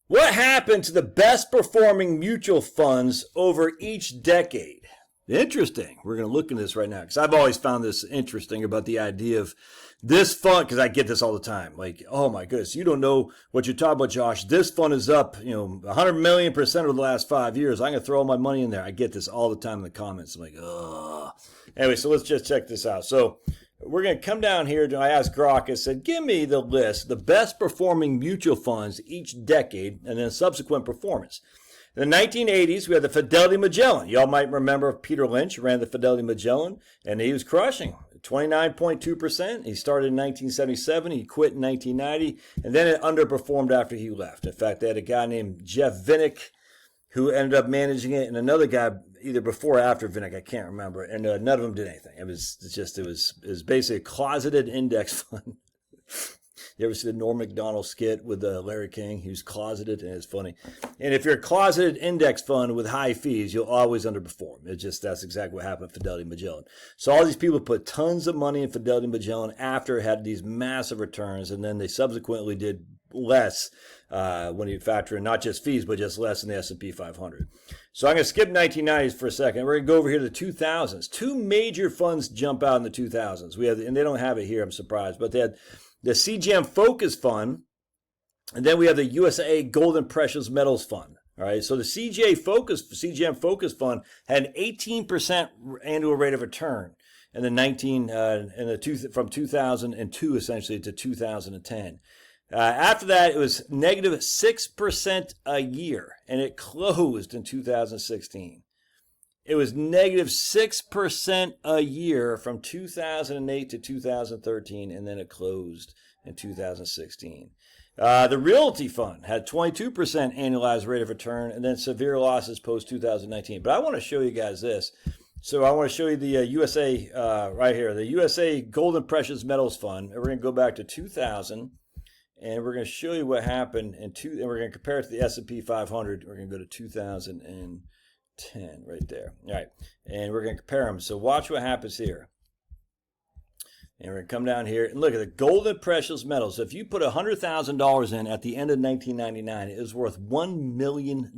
What happened to the best performing mutual funds over each decade? Interesting. We're going to look into this right now because I've always found this interesting about the idea of this fund, because I get this all the time. Like, oh my goodness, you don't know what you're talking about, Josh. This fund is up, 100 million% over the last 5 years. I'm going to throw all my money in there. I get this all the time in the comments. I'm like, ugh. Anyway, so let's just check this out. So we're going to come down here. I asked Grok, I said, give me the list, the best performing mutual funds each decade, and then subsequent performance. In the 1980s, we had the Fidelity Magellan. Y'all might remember Peter Lynch ran the Fidelity Magellan, and he was crushing 29.2%. He started in 1977. He quit in 1990, and then it underperformed after he left. In fact, they had a guy named Jeff Vinnick who ended up managing it, and another guy either before or after Vinnick, I can't remember, and none of them did anything. It was basically a closeted index fund. You ever see the Norm Macdonald skit with Larry King? He was closeted, and it's funny. And if you're a closeted index fund with high fees, you'll always underperform. That's exactly what happened at Fidelity Magellan. So all these people put tons of money in Fidelity Magellan after it had these massive returns, and then they subsequently did less when you factor in not just fees, but just less in the S&P 500. So I'm going to skip 1990s for a second. We're going to go over here to the 2000s. Two major funds jump out in the 2000s. And they don't have it here, I'm surprised, but they had the CGM Focus Fund, and then we have the USA Gold and Precious Metals Fund. All right, so the CGM Focus Fund had an 18% annual rate of return in from 2002 essentially to 2010. After that, it was negative 6% a year, and it closed in 2016. It was negative 6% a year from 2008 to 2013, and then it closed in 2016. The Realty Fund had 22% annualized rate of return, and then severe losses post-2019. But I want to show you guys this. So I want to show you the USA right here, the USA Gold and Precious Metals Fund. And we're going to go back to 2000, and we're going to show you what happened and we're going to compare it to the S&P 500. We're going to go to 2010 right there. All right, and we're going to compare them. So watch what happens here. And we're going to come down here and look at the gold and precious metals. So if you put $100,000 in at the end of 1999, it was worth $1 million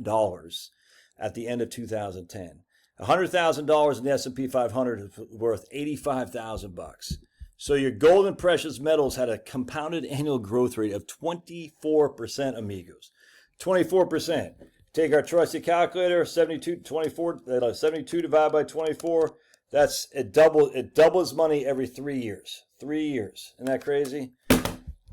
at the end of 2010. $100,000 in the S&P 500 is worth $85,000. So your gold and precious metals had a compounded annual growth rate of 24%, amigos. 24%. Take our trusty calculator, 72 divided by 24. It doubles money every 3 years. 3 years. Isn't that crazy?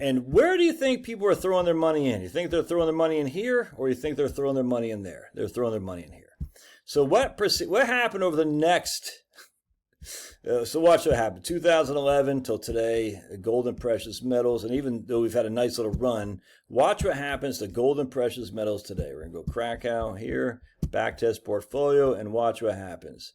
And where do you think people are throwing their money in? You think they're throwing their money in here, or you think they're throwing their money in there? They're throwing their money in here. So what happened over the next? So watch what happened. 2011 till today, gold and precious metals, and even though we've had a nice little run, watch what happens to gold and precious metals today. We're going to go Krakow here, backtest portfolio, and watch what happens.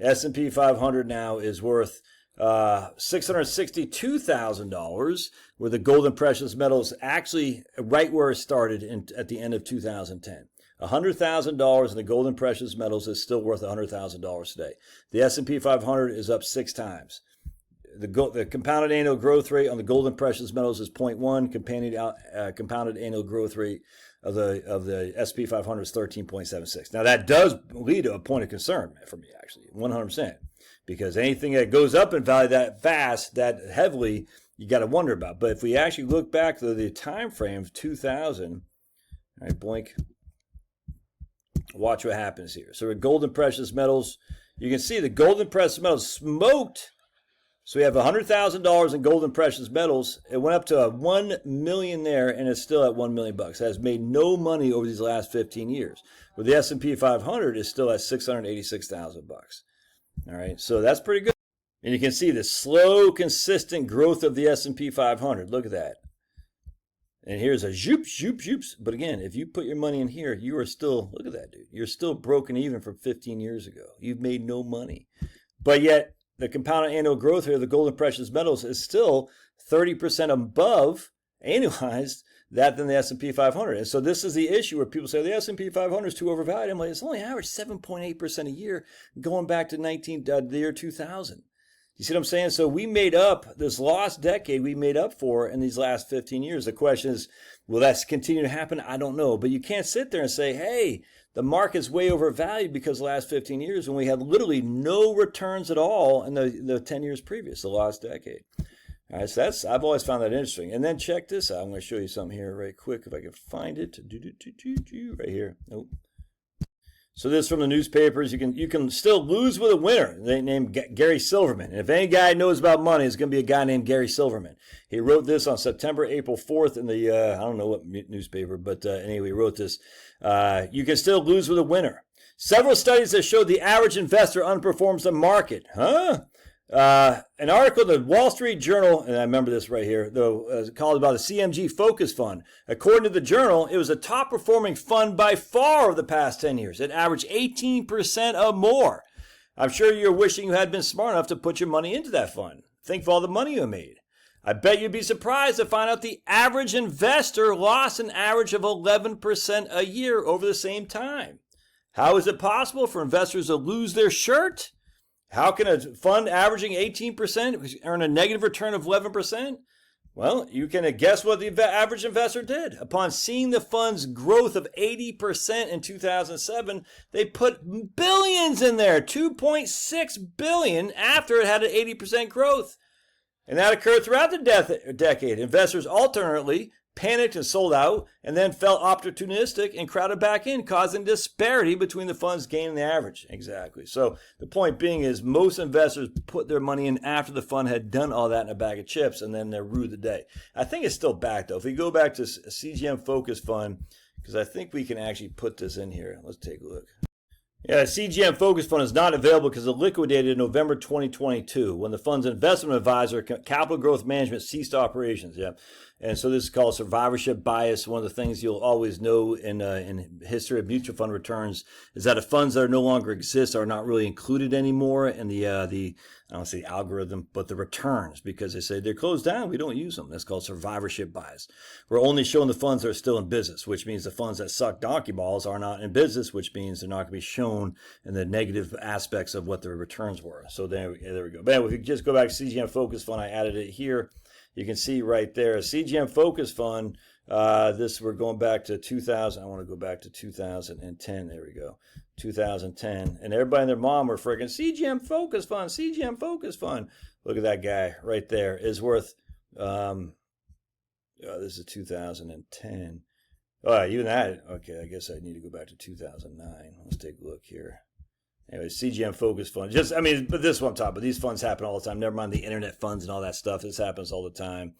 S&P 500 now is worth $662,000, where the gold and precious metals actually right where it started at the end of 2010. $100,000 in the gold and precious metals is still worth $100,000 today. The S&P 500 is up 6 times. The compounded annual growth rate on the gold and precious metals is 0.1. Compounded annual growth rate of the S&P 500 is 13.76. Now that does lead to a point of concern for me, actually, 100%, because anything that goes up in value that fast, that heavily, you got to wonder about. But if we actually look back to the time frame of 2000, all right, blink. Watch what happens here. So with gold and precious metals, you can see the gold and precious metals smoked. So we have $100,000 in gold and precious metals. It went up to $1 million there, and it's still at $1 million. It has made no money over these last 15 years. But the S&P 500 is still at $686,000. All right, so that's pretty good. And you can see the slow, consistent growth of the S&P 500. Look at that. And here's a zoop, zoop, zoops. But again, if you put your money in here, you are still, look at that, dude. You're still broken even from 15 years ago. You've made no money. But yet, the compounded annual growth rate of the gold and precious metals is still 30% above, annualized, than the S&P 500. And so this is the issue where people say the S&P 500 is too overvalued. I'm like, it's only averaged 7.8% a year going back to the year 2000. You see what I'm saying? So we made up this lost decade, we made up for in these last 15 years. The question is, will that continue to happen? I don't know. But you can't sit there and say, hey, the market's way overvalued because the last 15 years when we had literally no returns at all in the 10 years previous, the last decade. All right, so I've always found that interesting. And then check this out. I'm going to show you something here right quick if I can find it. Right here. Nope. So this is from the newspapers. You can still lose with a winner. They named Gary Silverman. And if any guy knows about money, it's going to be a guy named Gary Silverman. He wrote this on April 4th in the, I don't know what newspaper, but anyway, he wrote this. You can still lose with a winner. Several studies have showed the average investor underperforms the market. Huh? An article in the Wall Street Journal, and I remember this right here, called about the CMG Focus Fund. According to the journal, it was the top performing fund by far over the past 10 years. It averaged 18% or more. I'm sure you're wishing you had been smart enough to put your money into that fund. Think of all the money you made. I bet you'd be surprised to find out the average investor lost an average of 11% a year over the same time. How is it possible for investors to lose their shirt? How can a fund averaging 18% earn a negative return of 11%? Well, you can guess what the average investor did. Upon seeing the fund's growth of 80% in 2007, they put billions in there, $2.6 billion after it had an 80% growth. And that occurred throughout the decade. Investors alternately panicked and sold out, and then felt opportunistic and crowded back in, causing disparity between the fund's gain and the average. Exactly. So the point being is most investors put their money in after the fund had done all that in a bag of chips, and then they rue the day. I think it's still back, though. If we go back to CGM Focus Fund, because I think we can actually put this in here. Let's take a look. Yeah, CGM Focus Fund is not available because it liquidated in November 2022 when the fund's investment advisor, Capital Growth Management, ceased operations. Yeah. And so this is called survivorship bias. One of the things you'll always know in history of mutual fund returns is that the funds that no longer exist are not really included anymore in the I don't say algorithm, but the returns, because they say they're closed down. We don't use them. That's called survivorship bias. We're only showing the funds that are still in business, which means the funds that suck donkey balls are not in business, which means they're not going to be shown in the negative aspects of what their returns were. So there we go. But anyway, if you just go back to CGM Focus Fund, I added it here. You can see right there, CGM Focus Fund, we're going back to 2000. I want to go back to 2010. There we go. 2010. And everybody and their mom were freaking CGM Focus Fund, CGM Focus Fund. Look at that guy right there. Is worth, this is 2010. Oh, even that. Okay, I guess I need to go back to 2009. Let's take a look here. Anyway, CGM Focus Fund. But this is what I'm talking about. These funds happen all the time. Never mind the internet funds and all that stuff. This happens all the time.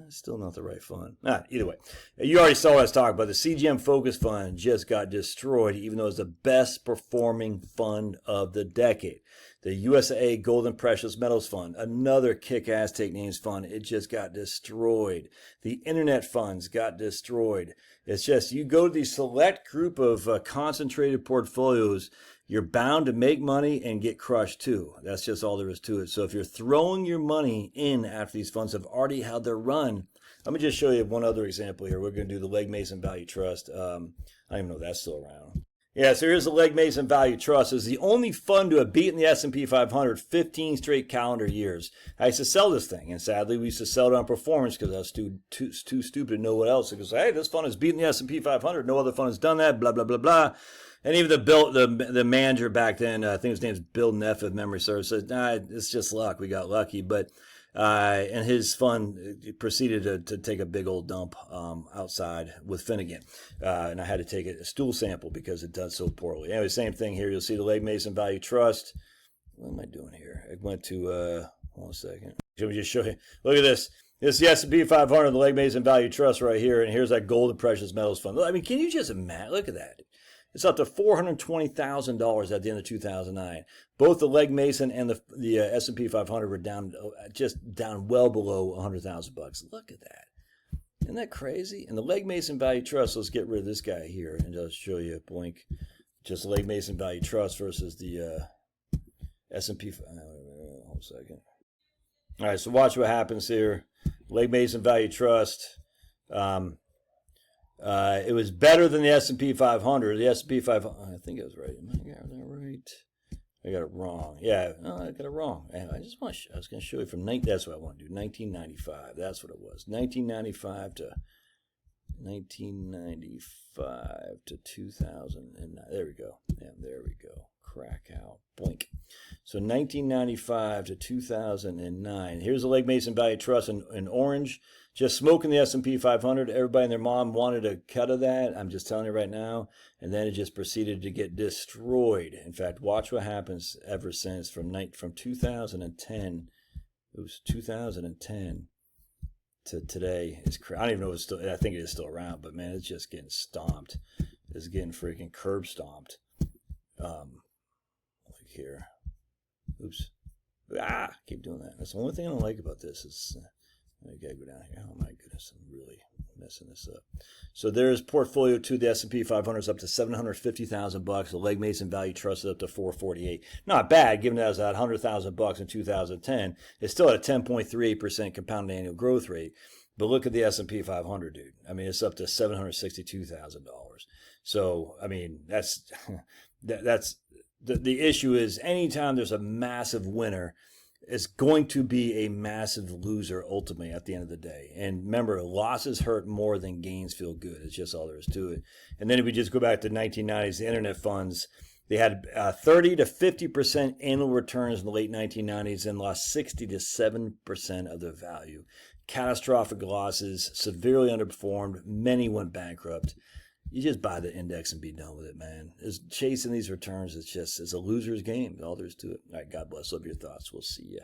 Still not the right fund. Either way. You already saw what I was talking about. The CGM Focus Fund just got destroyed, even though it's the best performing fund of the decade. The USA Gold and Precious Metals Fund, another kick-ass take names fund, it just got destroyed. The internet funds got destroyed. It's just, you go to the select group of concentrated portfolios, you're bound to make money and get crushed too. That's just all there is to it. So if you're throwing your money in after these funds have already had their run, let me just show you one other example here. We're going to do the Legg Mason Value Trust. I don't even know if that's still around. Yeah, so here's the Legg Mason Value Trust. It's the only fund to have beaten the S&P 500 15 straight calendar years. I used to sell this thing, and sadly, we used to sell it on performance because I was too stupid to know what else. It goes, hey, this fund has beaten the S&P 500. No other fund has done that, blah, blah, blah, blah. And even the manager back then, I think his name's Bill Neff, if memory serves, said, nah, it's just luck. We got lucky. But and his fund proceeded to take a big old dump outside with Finnegan. And I had to take a stool sample because it does so poorly. Anyway, same thing here. You'll see the Legg Mason Value Trust. What am I doing here? I went to, hold on a second. Let me just show you. Look at this. This is the S&P 500, the Legg Mason Value Trust right here. And here's that gold and precious metals fund. I mean, can you just imagine? Look at that. It's up to $420,000 at the end of 2009. Both the Legg Mason and the S&P 500 were down well below $100,000. Look at that. Isn't that crazy? And the Legg Mason Value Trust, let's get rid of this guy here and just show you a blink. Just Legg Mason Value Trust versus the S&P. Hold a second. All right, so watch what happens here. Legg Mason Value Trust. It was better than the S&P 500. The S&P 500, I think I was right. Am I right? I got it wrong. Yeah, no, I got it wrong. And I was going to show you from that's what I want to do. 1995. That's what it was. 1995 to 2009. There we go. Yeah, there we go. Crack out. Blink. So 1995 to 2009. Here's the Legg Mason Value Trust in orange. Just smoking the S&P 500. Everybody and their mom wanted a cut of that. I'm just telling you right now. And then it just proceeded to get destroyed. In fact, watch what happens ever since from 2010. It was 2010 to today. I don't even know if it's still. I think it is still around, but man, it's just getting stomped. It's getting freaking curb stomped. Like here. Oops. Keep doing that. That's the only thing I don't like about this is I gotta go down here. Oh my goodness, I'm really messing this up. So there's portfolio 2. The S&P 500 is up to $750,000. The Legg Mason Value Trust is up to $448. Not bad, given that it was at $100,000 in 2010. It's still at a 10.38% compounded annual growth rate. But look at the S&P 500, dude. I mean, it's up to $762,000. So I mean, that's the issue is anytime there's a massive winner, it's going to be a massive loser ultimately at the end of the day. And remember, losses hurt more than gains feel good. It's just all there is to it. And then if we just go back to 1990s, the internet funds, they had 30 to 50% annual returns in the late 1990s and lost 60 to 7% of their value. Catastrophic losses, severely underperformed. Many went bankrupt. You just buy the index and be done with it, man. Chasing these returns, it's a loser's game. All there is to it. All right, God bless. Love your thoughts. We'll see you.